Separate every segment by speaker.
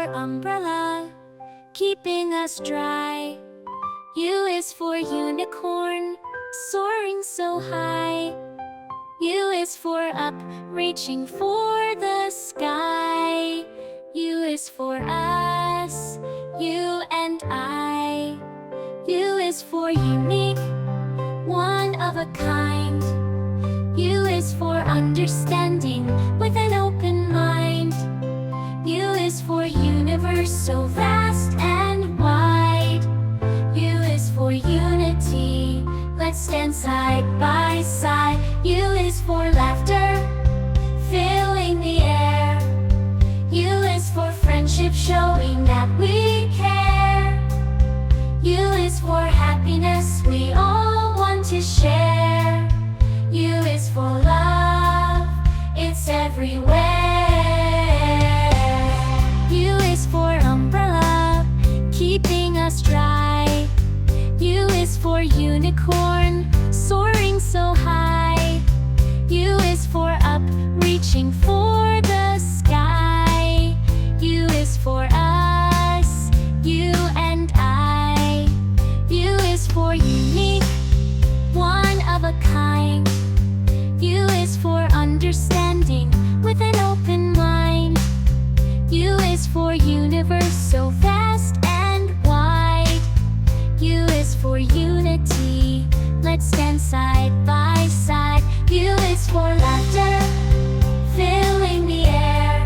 Speaker 1: for umbrella, keeping us dry. U is for unicorn, soaring so high. U is for up, reaching for the sky. U is for us, you and I. U is for unique, one of a kind. U is for understanding with an open mind. U is for universe so vast and wide. U is for unity, let's stand side by side. U is for laughter, filling the air. U is for friendship, showing that we care. U is for happiness, we all want to share. U is for love, it's everywhere. U is for umbrella, keeping us dry. U is for unicorn, soaring so high. U is for up, reaching for the sky. U is for us, you and I. U is for unique, one of a kind. U is for understanding with an open mind. U is for universe so vast and wide. U is for unity, let's stand side by side. U is for laughter, filling the air.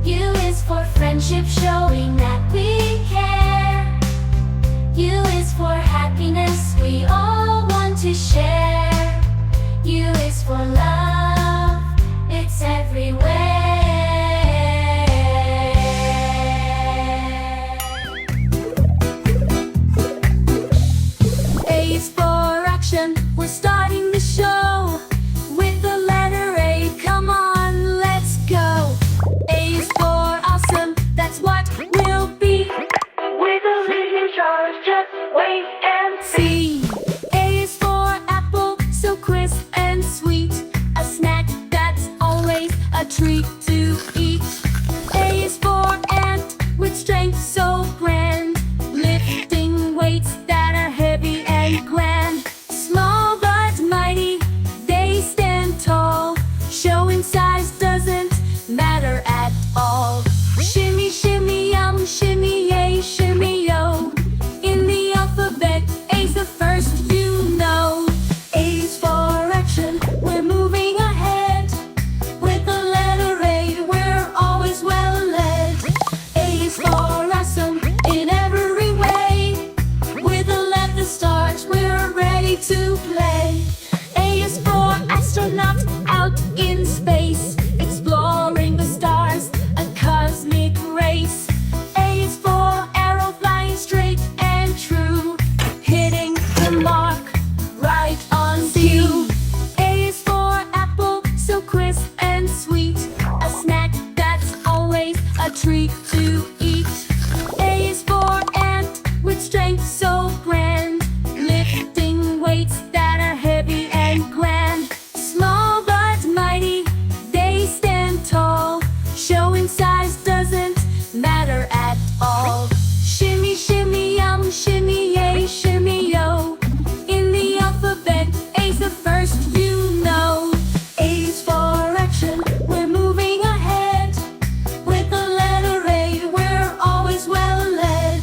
Speaker 1: U is for friendship, showing that we care. U is for happiness, we all want to share. U is for love, it's everywhere. A is for action, we're starting the show. With the letter A, come on, let's go. A is for awesome, that's what we'll be. With a lead in charge, just wait and see. A is for apple, so crisp and sweet. A snack that's always a treat to eat. A is for ant, with strength so grand. Lifting weights that are heavy and grand. Small but mighty, they stand tall. Showing size doesn't matter at all. Shimmy, shimmy, yum, shimmy, yay, shimmy, yo. In the alphabet, A's the first you know. A's for action, we're moving ahead. With the letter A, we're always well led. A's for awesome in every way. With the letter start, we're ready to play. A is for astronaut, out in space. Exploring the stars, a cosmic race. A is for arrow, flying straight and true. Hitting the mark, right on cue. A is for apple, so crisp and sweet. A snack that's always a treat to eat. A is for ant, with strength so grand. Lifting weights that are heavy and grand. Small but mighty, they stand tall. Showing size doesn't matter at all. Shimmy, shimmy, yum, shimmy, yay, shimmy, yo. In the alphabet, A's the first you know. A's for action, we're moving ahead. With the letter A, we're always well led.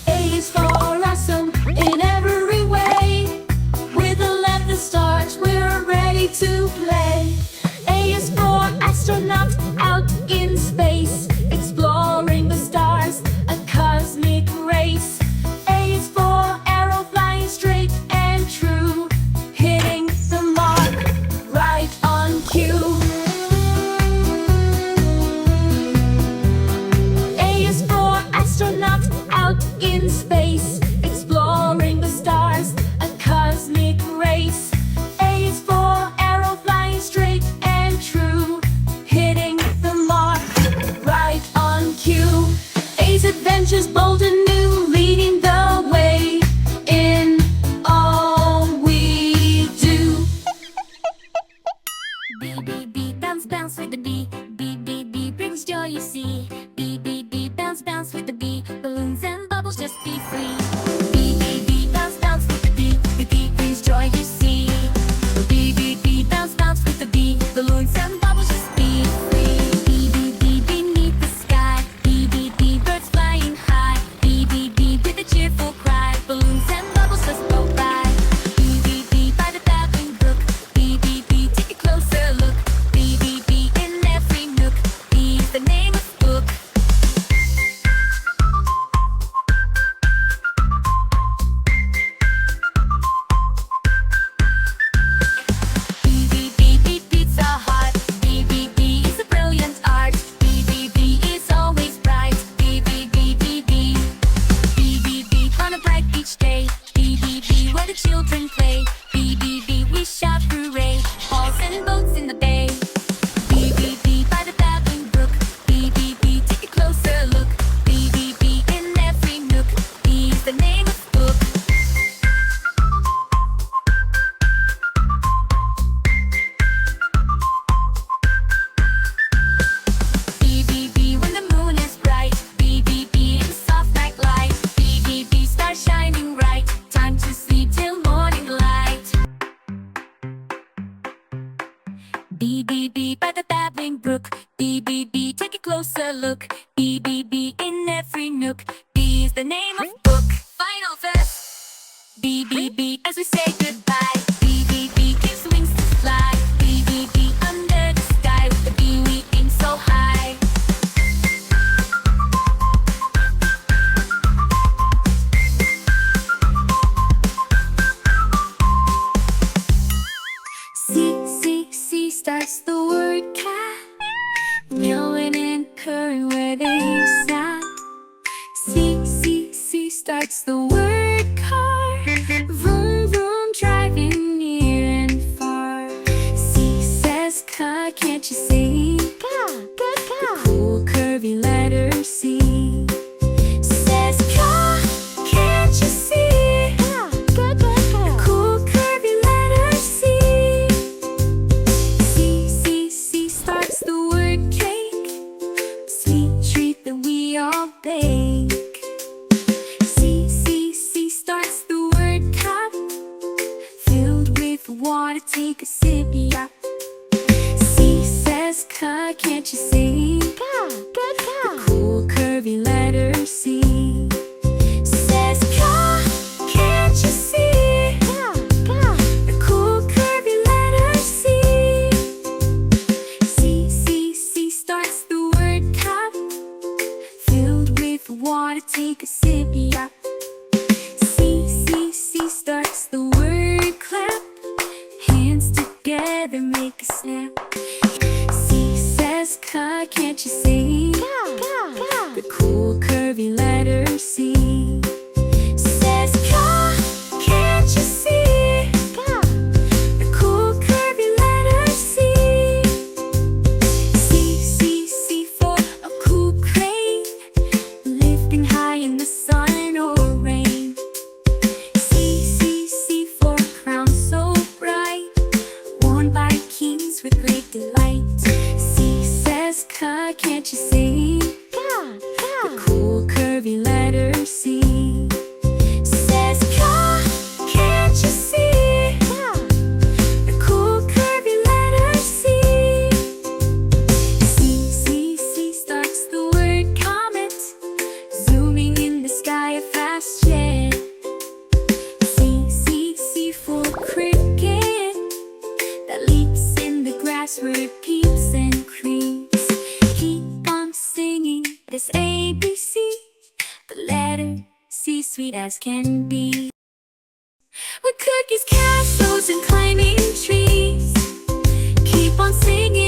Speaker 1: A is for awesome in every way. With the letter start, we're ready to play. A is for astronaut, out in space. Exploring the stars, a cosmic race. A is for arrow, flying straight and true. Hitting the mark, right on cue. A is for astronaut, out in space. Exploring the stars, a cosmic race. A is for arrow, flying straight and true. Hitting the mark, right on cue. A's adventures bold and new, leading the way in all we do. B, B, B, bounce, bounce with the B. B, B, B brings joy, you see. B, B, B, bounce. book. B, B, B in every nook. B is the name of book. Final verse. B, B, B as we say goodbye. B, B, B gives wings to fly. B, B, B under the sky. With the B we aim so high. C, C, C starts the word cat. Meowing and purring where they sat. C, C, C starts the word car. Vroom, vroom, driving near and far. C says car, can't you see? Car, car, car. The cool curvy letter C. Says car, can't you see? Car, car, car, car. The cool curvy letter C. C, C, C starts the word cake. Sweet treat that we all bake. C, C, C starts the word cup. Filled with water, take a sip, yeah. C says car, can't you see? Car, car, car. The cool curvy letter C. Says car, can't you see? Car, car. The cool curvy letter C. C, C, C starts the word cup. Filled with water, take a sip, yeah. C, C, C starts the word clap. Hands together, make a snap. C says car, can't you see? Car, car, car. The cool curvy letter C. Says car, can't you see? Car. The cool curvy letter C. C, C, C for a cool crane. Lifting high in the sun or rain. C, C, C for a crown so bright. Worn by kings with great delight. C says car, can't you see? Car, car. The cool curvy letter C. Says car, can't you see? Car. The cool curvy letter C. C, C, C starts the word comet. Zooming in the sky, a fast jet. C, C, C for cricket. That leaps in the grass where it peeps and creeps. Keep on singing this ABC. The letter C, sweet as can be. With cookies, castles, and climbing trees. Keep on singing